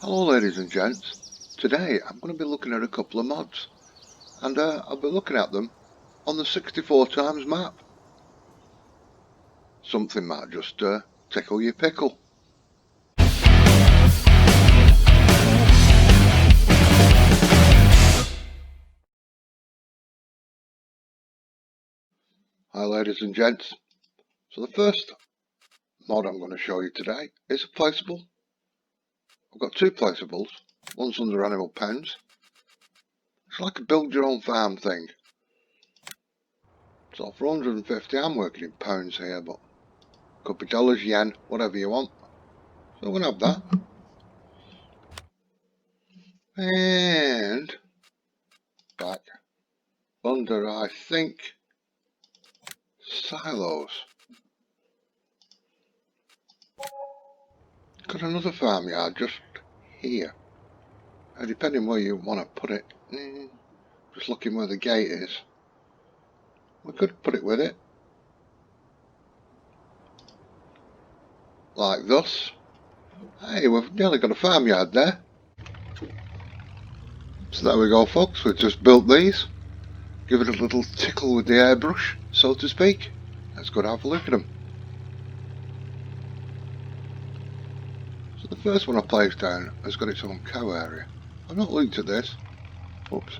Hello ladies and gents, today I'm going to be looking at a couple of mods and I'll be looking at them on the 64 times map. Something might just tickle your pickle. Hi ladies and gents, so the first mod I'm going to show you today is a placeable. I've got two placeables, one's under animal pens. It's like a build your own farm thing. So for 150 I'm working in pounds here, but could be dollars, yen, whatever you want. So I'm going to have that. And back under, I think, silos. Got another farmyard just here. Depending where you want to put it, just looking where the gate is. We could put it with it, like this. Hey, we've nearly got a farmyard there. So there we go folks, we've just built these. Give it a little tickle with the airbrush, so to speak. Let's go and have a look at them. So the first one I placed down has got its own cow area. I've not looked at this. Oops.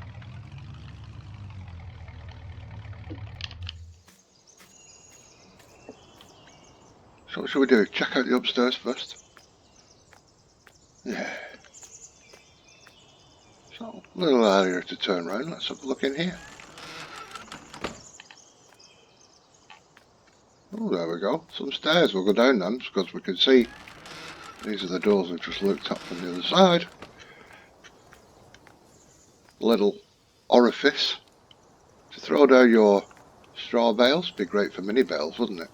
So what should we do? Check out the upstairs first. Yeah. So, a little area to turn around. Let's have a look in here. Oh, there we go. Some stairs. We'll go down them because we can see these are the doors we've just looked up from the other side. Little orifice to throw down your straw bales. Be great for mini bales, wouldn't it?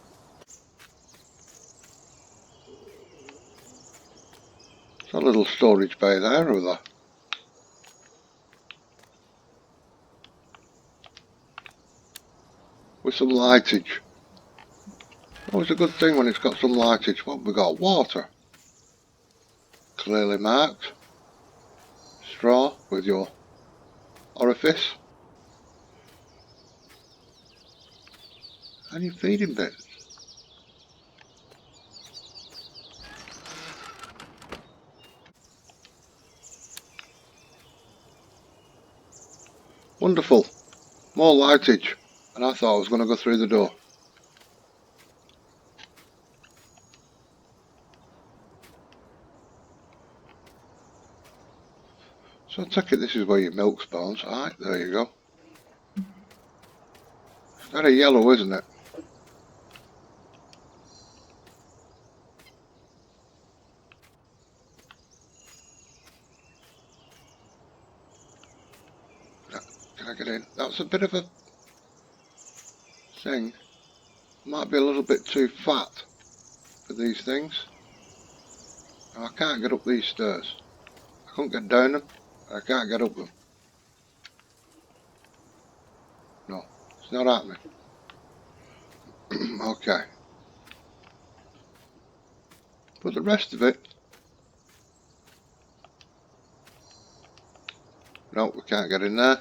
So a little storage bay there with a with some lightage. Always a good thing when it's got some lightage. What have we got? Water. Clearly marked. Straw with your orifice. And your feeding bits. Wonderful. More lightage. And I thought I was going to go through the door. So I take it this is where your milk spawns. Alright, there you go. It's very yellow, isn't it? Can I get in? That's a bit of a thing. Might be a little bit too fat for these things. I can't get up these stairs. I can't get down them. I can't get up them. No, it's not happening. Okay. But the rest of it, no, we can't get in there.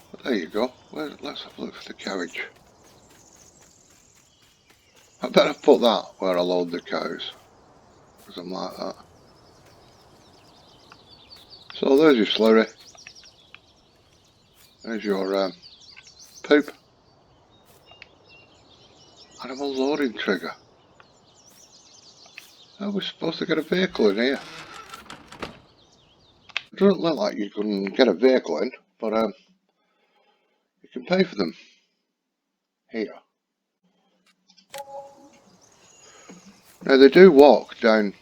But there you go. Well, let's have a look for the carriage. I better put that where I load the cows, because I'm like that. So there's your slurry. There's your poop. Animal loading trigger. How are we supposed to get a vehicle in here? It doesn't look like you can get a vehicle in, but you can pay for them here. Now they do walk down.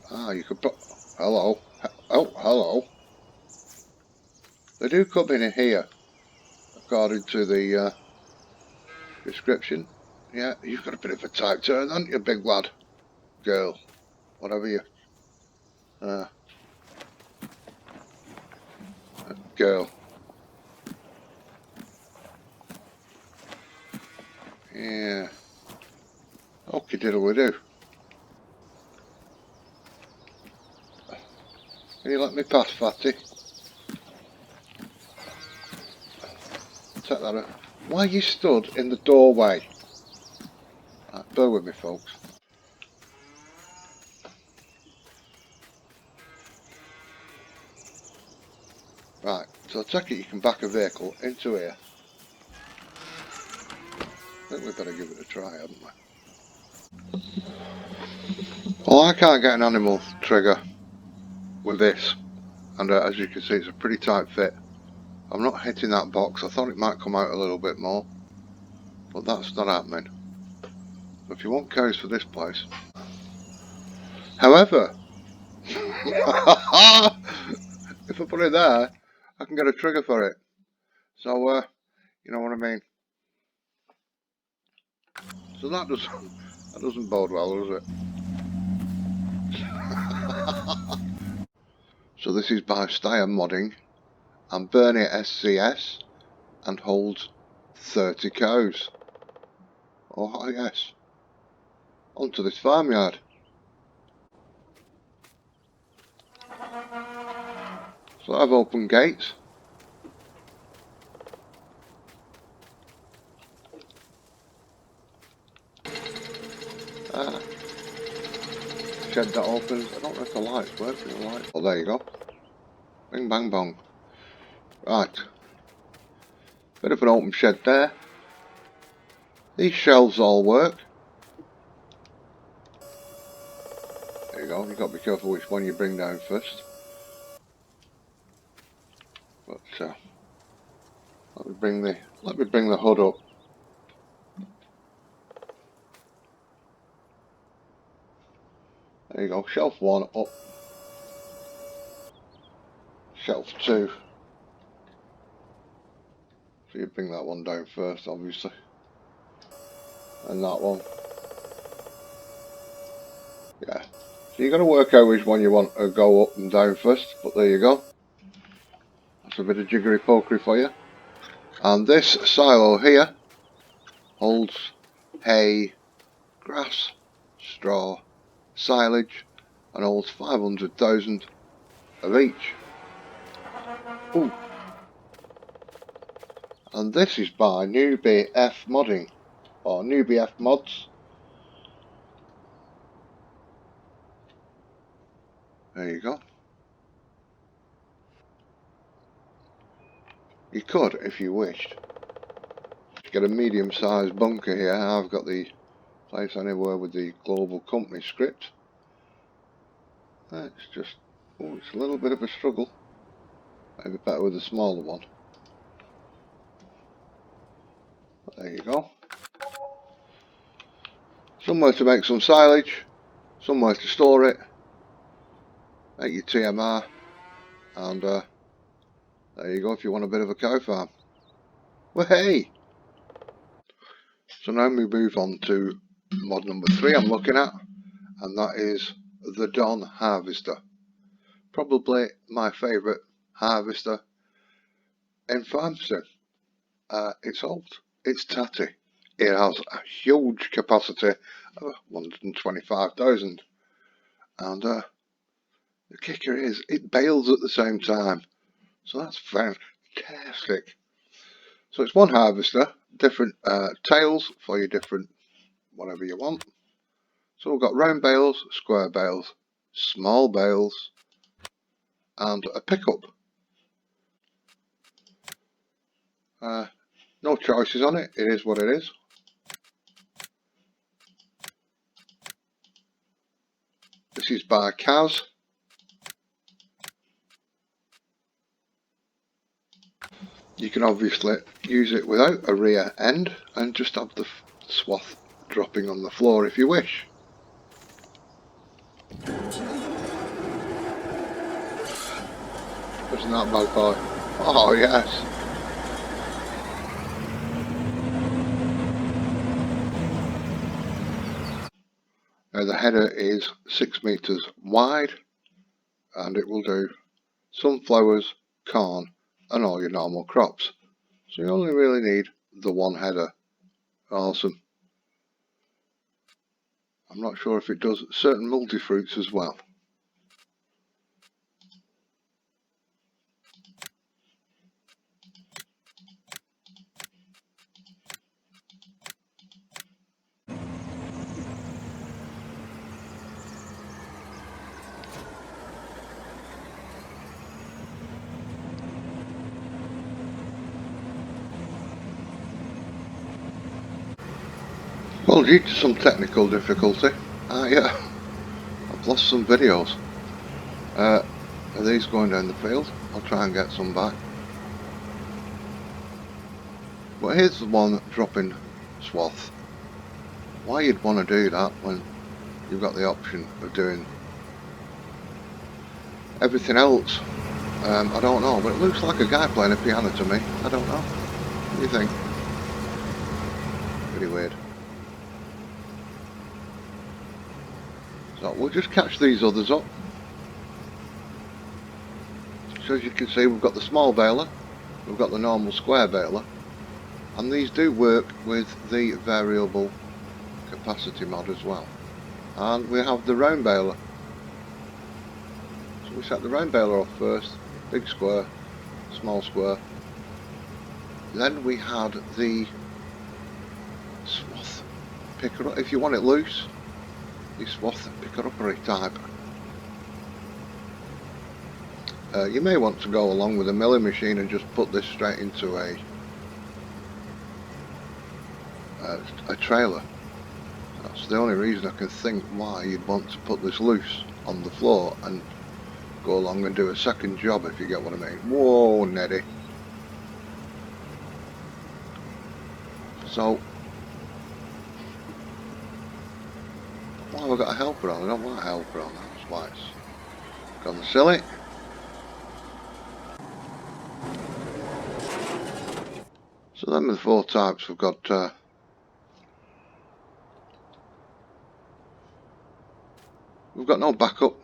You could put. Hello. Oh, hello. They do come in here, according to the description. Yeah, you've got a bit of a tight turn, haven't you, big lad? Girl. Whatever you. girl. Yeah. Okay, diddle we do. Can you let me pass, Fatty? Take that out. Why are you stood in the doorway? Right, bear with me, folks. Right, so I take it you can back a vehicle into here. I think we better give it a try, hadn't we? Well, I can't get an animal trigger with this, and as you can see, it's a pretty tight fit. I'm not hitting that box. I thought it might come out a little bit more, but that's not happening. So if you want codes for this place, however, if I put it there, I can get a trigger for it. So, you know what I mean. So that doesn't bode well, does it? So this is by STEYR modding and BernieSCS and holds 30 cows. Oh yes. Onto this farmyard. So I've opened gates. Shed that opens. I don't know if the lights work. The lights. Oh, there you go. Bing bang bong. Right. Bit of an open shed there. These shelves all work. There you go. You've got to be careful which one you bring down first. But let me bring the hood up. There you go. Shelf 1 up. Shelf 2. So you bring that one down first, obviously. And that one. Yeah. So you've got to work out which one you want to go up and down first. But there you go. That's a bit of jiggery pokery for you. And this silo here holds hay, grass, straw, silage, and holds 500,000 of each. Ooh. And this is by newbiesfmodding or newbiesfmods. There you go. You could, if you wished, get a medium-sized bunker here. I've got the Place Anywhere with the global company script. It's just, oh, it's a little bit of a struggle. Maybe better with a smaller one. But there you go. Somewhere to make some silage, somewhere to store it, make your TMR, and there you go if you want a bit of a cow farm. Well, hey! So now we move on to mod number 3 I'm looking at, and that is the Don Harvester. Probably my favourite harvester in farm sim. It's old, it's tatty, it has a huge capacity of 125,000, and the kicker is it bales at the same time, so that's fantastic. So it's one harvester, different tails for your different whatever you want. So we've got round bales, square bales, small bales, and a pickup. No choices on it, it is what it is. This is by Kaz. You can obviously use it without a rear end and just have the swath dropping on the floor if you wish. Isn't that bad boy? Oh yes. Now the header is 6 meters wide and it will do sunflowers, corn and all your normal crops. So you only really need the one header. Awesome. I'm not sure if it does certain multi-fruits as well. Well, due to some technical difficulty, I've lost some videos. Are these going down the field? I'll try and get some back. But here's the one dropping swath. Why you'd want to do that when you've got the option of doing everything else? I don't know, but it looks like a guy playing a piano to me. I don't know. What do you think? Pretty weird. So we'll just catch these others up. So as you can see, we've got the small baler, we've got the normal square baler, and these do work with the variable capacity mod as well. And we have the round baler. So we set the round baler off first, big square, small square. Then we had the swath picker up. If you want it loose, the swath picker upper type. You may want to go along with a milling machine and just put this straight into a trailer. That's the only reason I can think why you'd want to put this loose on the floor and go along and do a second job, if you get what I mean. Whoa, Neddy. So, why have I got a helper on? I don't want a helper on, that's why it's gone silly. So then with the four types we've got no backup.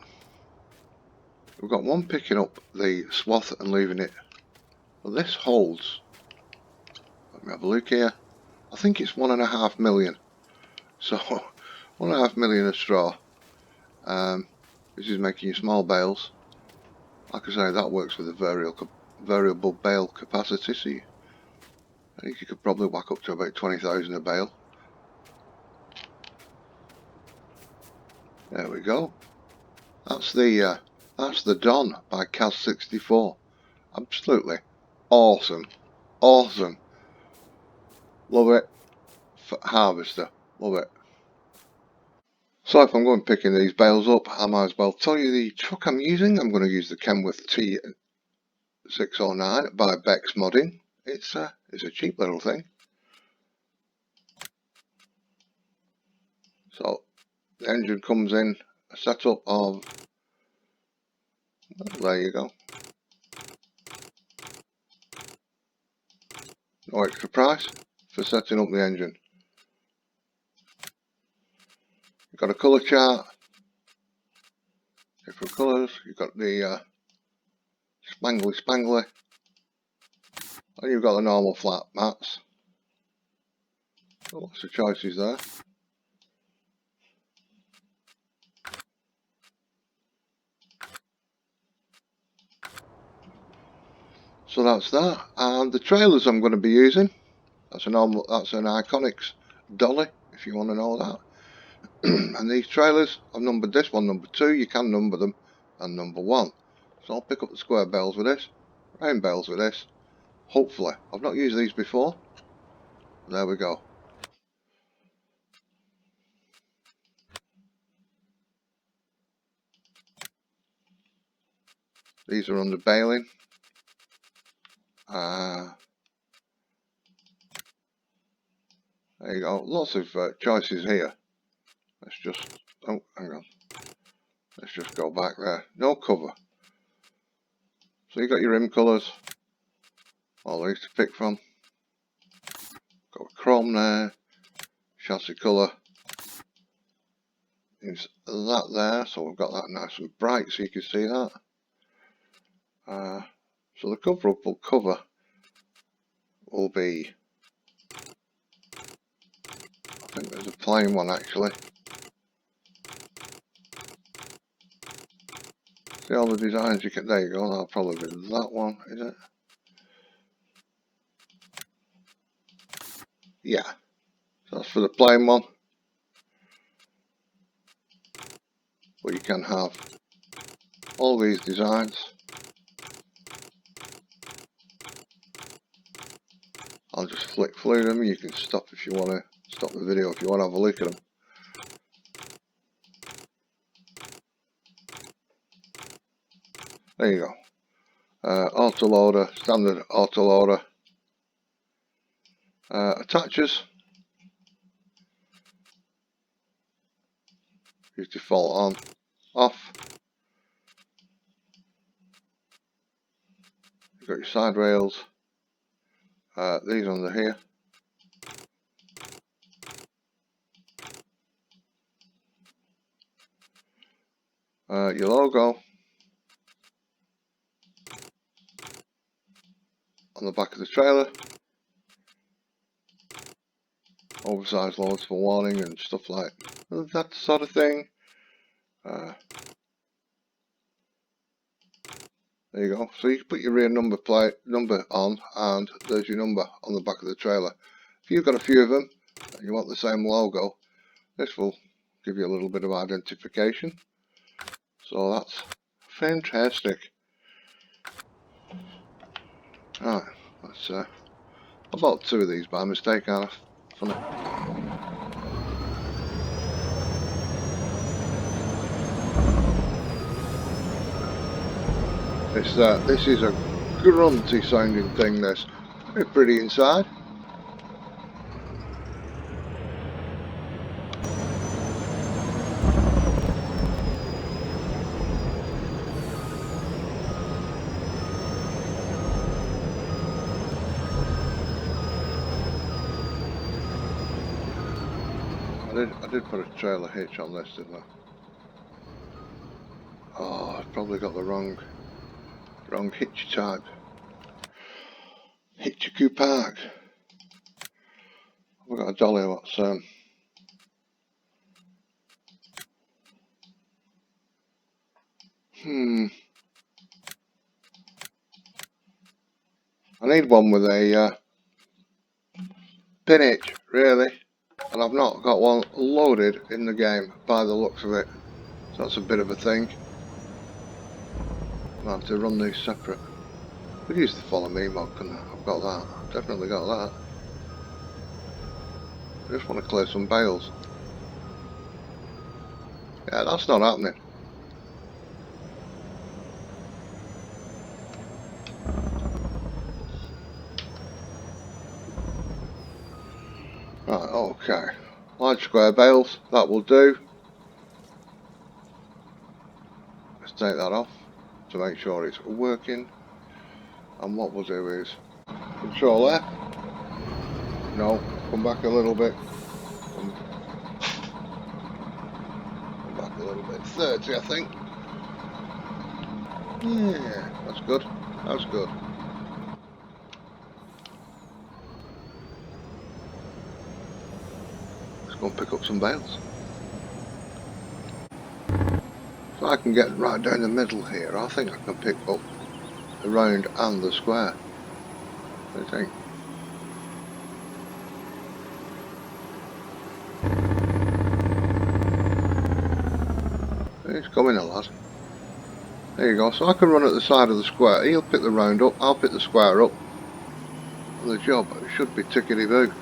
We've got one picking up the swath and leaving it. Well, this holds, let me have a look here, I think it's 1.5 million. So 1.5 million of straw. This is making your small bales. Like I say, that works with a variable bale capacity, so I think you could probably whack up to about 20,000 a bale. There we go. That's the Don by Kaz64. Absolutely awesome, awesome. Love it. Harvester, love it. So if I'm going picking these bales up, I might as well tell you the truck I'm using. I'm going to use the Kenworth T609 by Beccs Modding. It's a cheap little thing. So the engine comes in a setup of, well, there you go. No extra price for setting up the engine. You've got a colour chart, different colours. You've got the spangly, and you've got the normal flat mats. Lots of choices there. So that's that, and the trailers I'm going to be using. That's an Iconics dolly, if you want to know that. And these trailers, I've numbered this one number 2. You can number them, and number 1. So I'll pick up the square bales with this, round bales with this. Hopefully, I've not used these before. There we go. These are under baling. There you go. Lots of choices here. Let's just, oh, hang on. Let's just go back there. No cover. So you got your rim colours. All these to pick from. Got a chrome there. Chassis colour. Is that there? So we've got that nice and bright so you can see that. So the coverable cover will be, I think there's a plain one actually. See all the designs you can, there you go, that'll probably be that one, is it? Yeah, so that's for the plain one. But you can have all these designs. I'll just flick through them. You can stop if you want to stop the video if you want to have a look at them. There you go. Autoloader, standard autoloader. Attachers. Use default on, off. You've got your side rails. These under here. Your logo on the back of the trailer. Oversized loads for warning and stuff like that sort of thing. There you go. So you can put your rear number on, and there's your number on the back of the trailer. If you've got a few of them and you want the same logo, this will give you a little bit of identification. So that's fantastic. Alright, let's I bought 2 of these by mistake, aren't I? Funny. This is a grunty sounding thing, this. Very pretty inside. I did put a trailer hitch on this, didn't I? Oh, I've probably got the wrong hitch type. Hitchiku Park. We've got a dolly what's I need one with a pin hitch, really, and I've not got one loaded in the game by the looks of it, so that's a bit of a thing. I'll have to run these separate. Could use the follow me mod, couldn't I? I've got that, definitely got that. I just want to clear some bales. Yeah, that's not happening. Right, okay. Large square bales, that will do. Let's take that off to make sure it's working. And what we'll do is Control F. No, come back a little bit. Come back a little bit. 30, I think. Yeah, that's good. That's good. Let's go and pick up some bales. If I can get right down the middle here, I think I can pick up the round and the square. I think. He's coming a lad. There you go. So I can run at the side of the square. He'll pick the round up, I'll pick the square up. And the job should be tickety-boo.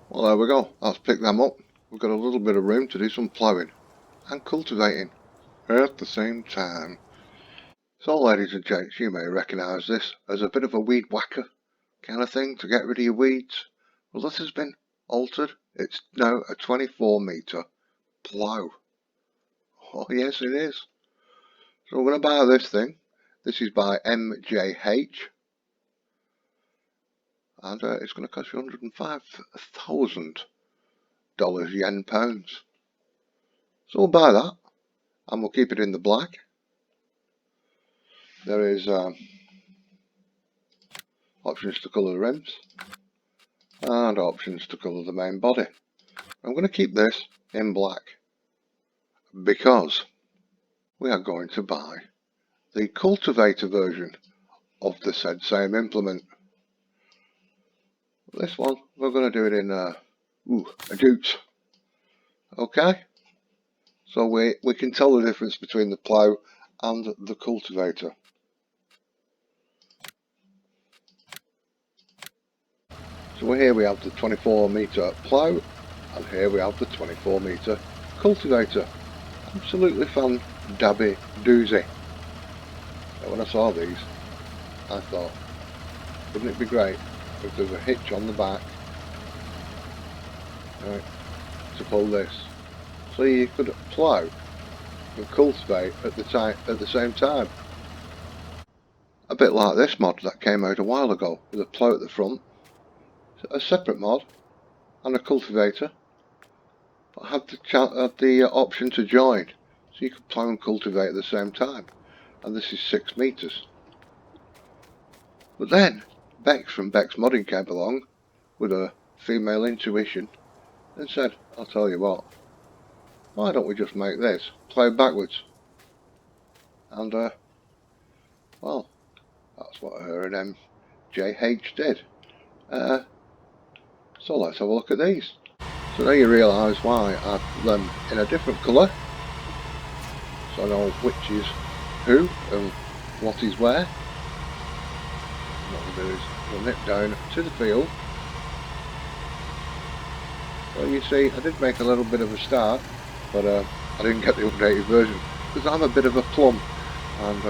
Well, there we go. Let's pick them up. We've got a little bit of room to do some ploughing and cultivating at the same time. So ladies and gents, you may recognise this as a bit of a weed whacker kind of thing to get rid of your weeds. Well, this has been altered. It's now a 24 metre plough. Oh yes it is. So we're going to buy this thing. This is by MJH. And it's going to cost you $105,000 yen pounds. So we'll buy that. And we'll keep it in the black. There is options to colour the rims. And options to colour the main body. I'm going to keep this in black. Because we are going to buy the cultivator version of the said same implement. This one we're going to do it in a jute. Okay, so we can tell the difference between the plough and the cultivator. So here we have the 24 metre plough and here we have the 24 metre cultivator. Absolutely fun dabby doozy. Now when I saw these I thought, wouldn't it be great if there's a hitch on the back, right, to pull this, so you could plough and cultivate at the same time. A bit like this mod that came out a while ago with a plough at the front, a separate mod and a cultivator, but had the option to join, so you could plough and cultivate at the same time. And this is 6 metres. But then Beccs from Beccs Modding came along with a female intuition and said, I'll tell you what, why don't we just make this plough backwards? And well, that's what her and MJH did. So let's have a look at these. So now you realise why I put them in a different colour, so I know which is who and what is where. What we'll do is we'll nip down to the field. So you see, I did make a little bit of a start, but I didn't get the updated version because I'm a bit of a plum, and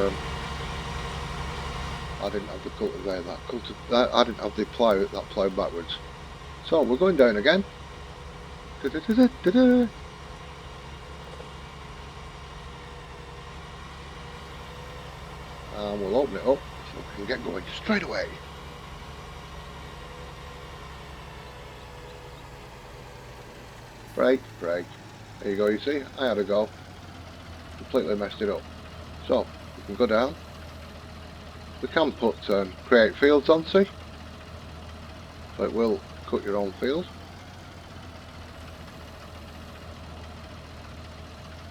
I didn't have the cultivator I didn't have the plough that ploughed backwards. So we're going down again. And we'll open it up so we can get going straight away. Brake. There you go, you see, I had a go. Completely messed it up. So, we can go down. We can put create fields on, see? So it will cut your own field.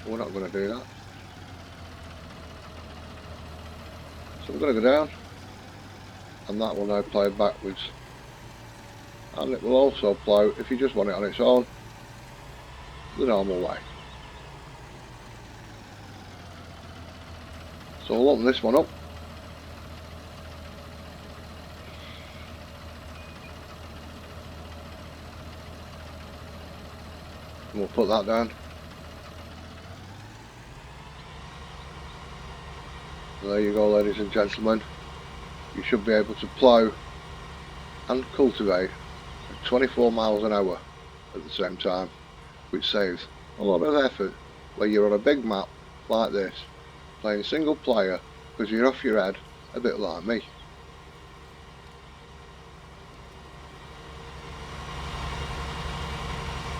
We're not going to do that. So we're going to go down. And that will now plough backwards. And it will also plough, if you just want it on its own, the normal way. So we'll open this one up. And we'll put that down. And there you go, ladies and gentlemen. You should be able to plough and cultivate at 24 miles an hour at the same time, which saves a lot of effort where you're on a big map like this, playing single player because you're off your head, a bit like me.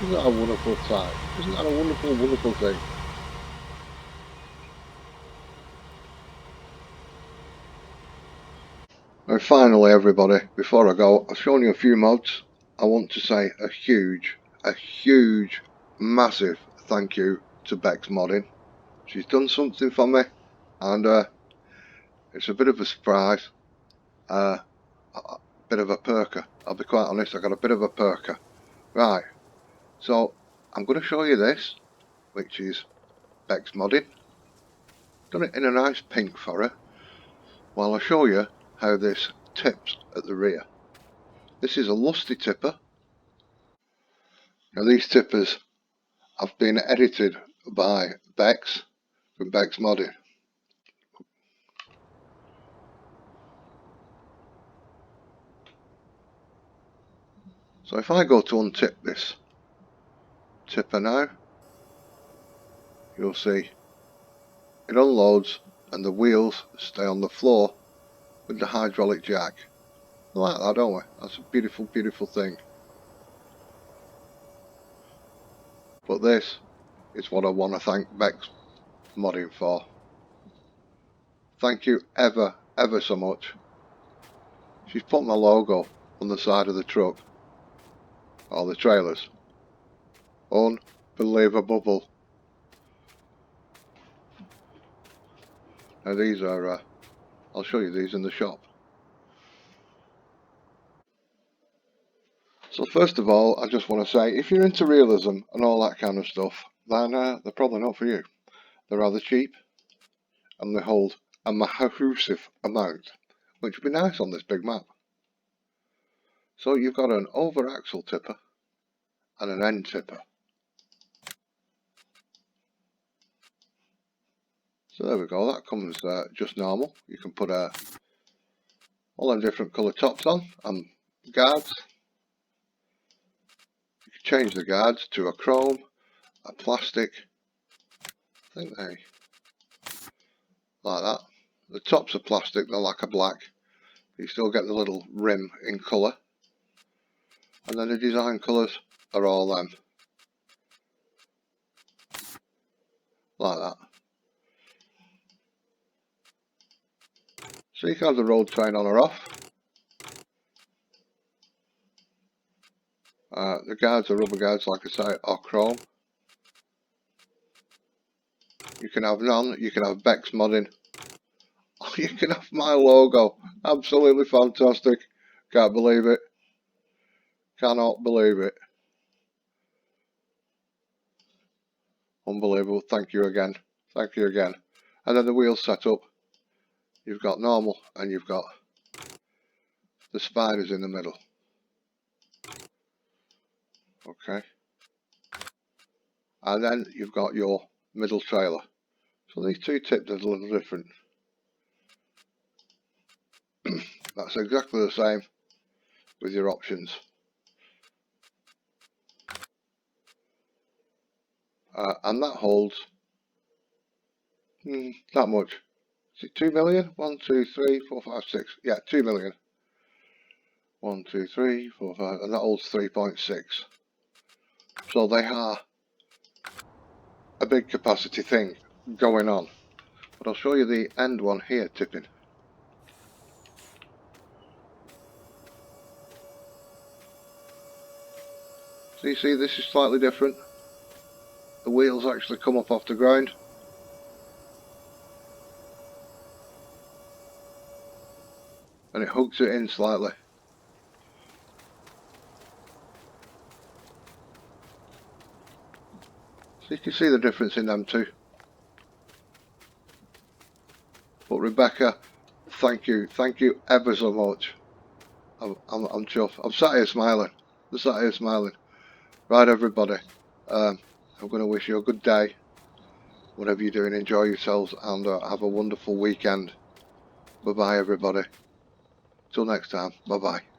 Isn't that a wonderful sight? Isn't that a wonderful, wonderful thing? And finally everybody, before I go, I've shown you a few mods. I want to say a huge, massive thank you to Beccs Modding. She's done something for me, and it's a bit of a surprise, a bit of a perker. I'll be quite honest, I got a bit of a perker. Right, so I'm going to show you this, which is Beccs Modding. Done it in a nice pink for her, while I show you how this tips at the rear. This is a Lusty Tipper. Now these tippers have been edited by Beccs from Beccs Modding. So if I go to untip this tipper now, you'll see it unloads and the wheels stay on the floor with the hydraulic jack. We like that, don't we? That's a beautiful, beautiful thing. But this is what I want to thank Beccs Modding for. Thank you ever so much. She's put my logo on the side of the truck, or the trailers. Unbelievable. Now these are, I'll show you these in the shop. So first of all, I just want to say, if you're into realism and all that kind of stuff, then they're probably not for you. They're rather cheap, and they hold a massive amount, which would be nice on this big map. So you've got an over axle tipper and an end tipper. So there we go, that comes just normal. You can put all them different colour tops on and guards. You can change the guards to a chrome, a plastic, I think they like that. The tops are plastic, they're like a black. You still get the little rim in colour. And then the design colours are all them. Like that. So you can have the road train on or off. The guards are rubber guards, like I say, or chrome. You can have none, you can have Beccs modding. You can have my logo. Absolutely fantastic. Can't believe it. Cannot believe it. Unbelievable. Thank you again. Thank you again. And then the wheels set up. You've got normal and you've got the spiders in the middle. Okay. And then you've got your middle trailer. So these two tips are a little different. That's exactly the same with your options. And that holds that much. Is it 2 million? 1, 2, 3, 4, 5, 6. Yeah, 2 million. 1, 2, 3, 4, 5, and that holds 3.6. So they are a big capacity thing going on. But I'll show you the end one here tipping. So you see this is slightly different. The wheels actually come up off the ground. And it hooks it in slightly. So you can see the difference in them two. But Rebecca, thank you ever so much. I'm chuffed. I'm sat here smiling. I'm sat here smiling. Right, everybody. I'm going to wish you a good day. Whatever you're doing, enjoy yourselves and have a wonderful weekend. Bye bye, everybody. Till next time. Bye bye.